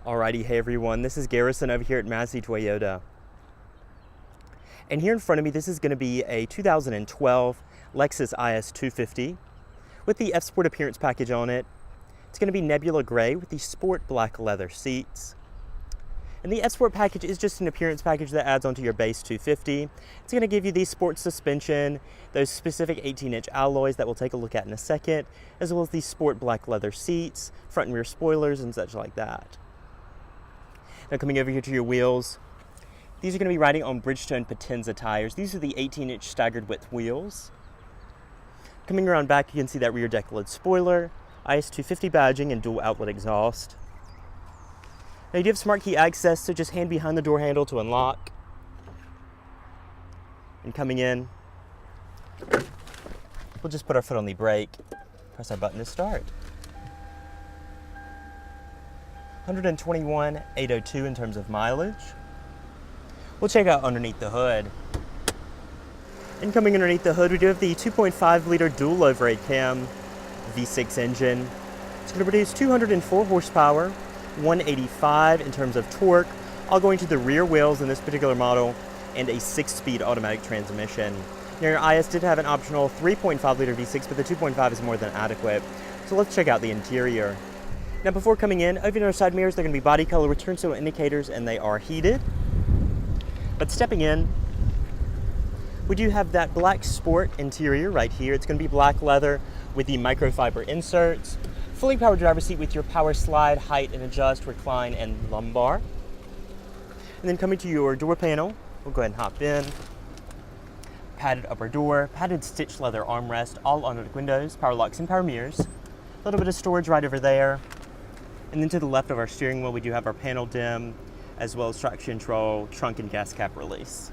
Alrighty, hey everyone, this is Garrison over here at Massey Toyota. And here in front of me, this is going to be a 2012 Lexus IS250 with the F-Sport appearance package on it. It's going to be nebula gray with the sport black leather seats. And the F-Sport package is just an appearance package that adds onto your base 250. It's going to give you the sport suspension, those specific 18-inch alloys that we'll take a look at in a second, as well as the sport black leather seats, front and rear spoilers, and such like that. Now coming over here to your wheels, these are going to be riding on Bridgestone Potenza tires. These are the 18-inch staggered width wheels. Coming around back, you can see that rear deck lid spoiler, IS250 badging, and dual outlet exhaust. Now you do have smart key access, so just hand behind the door handle to unlock. And coming in, we'll just put our foot on the brake, press our button to start. 121,802 in terms of mileage. We'll check out underneath the hood. And coming underneath the hood, we do have the 2.5 liter dual overhead cam V6 engine. It's going to produce 204 horsepower, 185 in terms of torque, all going to the rear wheels in this particular model, and a 6-speed automatic transmission. Now your IS did have an optional 3.5 liter V6, but the 2.5 is more than adequate. So let's check out the interior. Now before coming in, over your side mirrors, they're going to be body color with turn signal indicators, and they are heated. But stepping in, we do have that black sport interior right here. It's going to be black leather with the microfiber inserts. Fully powered driver's seat with your power slide, height and adjust, recline, and lumbar. And then coming to your door panel, we'll go ahead and hop in. Padded upper door, padded stitched leather armrest, all automatic windows, power locks and power mirrors. A little bit of storage right over there. And then to the left of our steering wheel, we do have our panel dim, as well as traction control, trunk and gas cap release.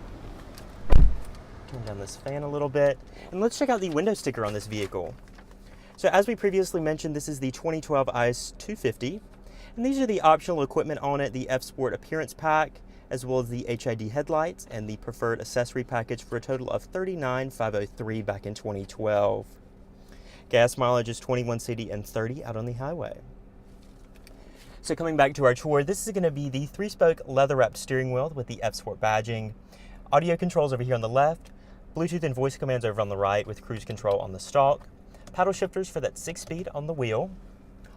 Turn down this fan a little bit, and let's check out the window sticker on this vehicle. So as we previously mentioned, this is the 2012 IS250, and these are the optional equipment on it, the F-Sport appearance pack, as well as the HID headlights and the preferred accessory package for a total of $39,503 back in 2012. Gas mileage is 21 city and 30 out on the highway. So coming back to our tour, this is going to be the 3-spoke leather-wrapped steering wheel with the F-Sport badging. Audio controls over here on the left, Bluetooth and voice commands over on the right with cruise control on the stalk, paddle shifters for that 6-speed on the wheel,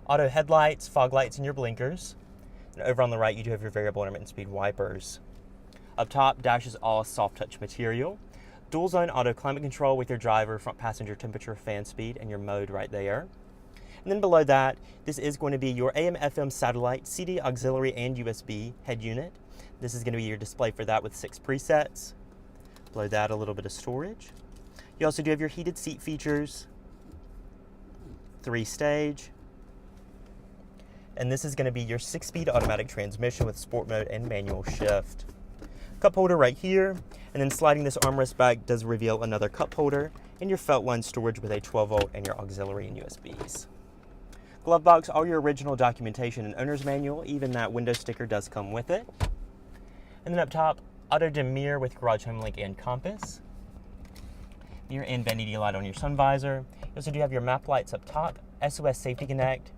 auto headlights, fog lights, and your blinkers. And over on the right, you do have your variable intermittent speed wipers. Up top, dash is all soft touch material. Dual zone auto climate control with your driver, front passenger temperature, fan speed, and your mode right there. And then below that, this is going to be your AM/FM satellite, CD auxiliary, and USB head unit. This is going to be your display for that with 6 presets. Below that, a little bit of storage. You also do have your heated seat features, 3-stage. And this is going to be your 6-speed automatic transmission with sport mode and manual shift. Cup holder right here, and then sliding this armrest back does reveal another cup holder and your felt line storage with a 12-volt and your auxiliary and USBs. Glove box, all your original documentation and owner's manual, even that window sticker does come with it. And then up top, auto dim mirror with garage home link and compass. Mirror and vanity light on your sun visor. You also do have your map lights up top, SOS Safety Connect,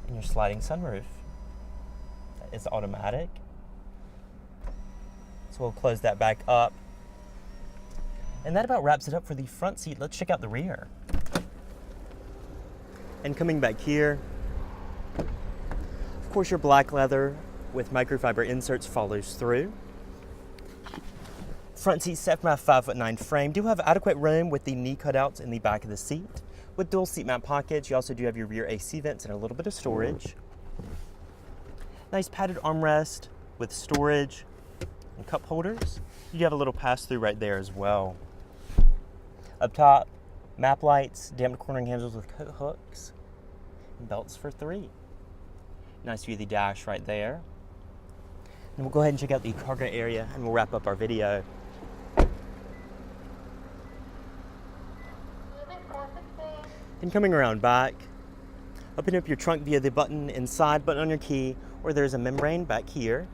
and your sliding sunroof. That is automatic. So we'll close that back up. And that about wraps it up for the front seat. Let's check out the rear. And coming back here, of course your black leather with microfiber inserts follows through. Front seat set from a 5'9" frame. Do have adequate room with the knee cutouts in the back of the seat. With dual seat mount pockets, you also do have your rear AC vents and a little bit of storage. Nice padded armrest with storage and cup holders. You do have a little pass-through right there as well. Up top, map lights, damped cornering handles with coat hooks, and belts for 3. Nice view of the dash right there. And we'll go ahead and check out the cargo area and we'll wrap up our video. And coming around back, open up your trunk via the button inside, button on your key, or there's a membrane back here.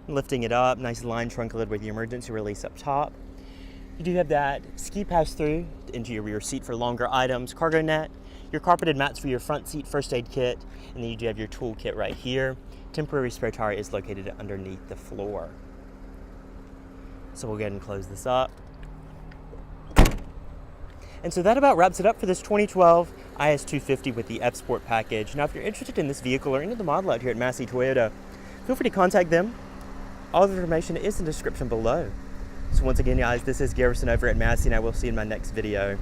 And lifting it up, nice lined trunk lid with the emergency release up top. You do have that ski pass-through into your rear seat for longer items, cargo net. Your carpeted mats for your front seat first aid kit, and then you do have your tool kit right here. Temporary spare tire is located underneath the floor. So we'll go ahead and close this up. And so that about wraps it up for this 2012 IS250 with the F-Sport package. Now, if you're interested in this vehicle or any of the model out here at Massey Toyota, feel free to contact them. All the information is in the description below. So once again, guys, this is Garrison over at Massey, and I will see you in my next video.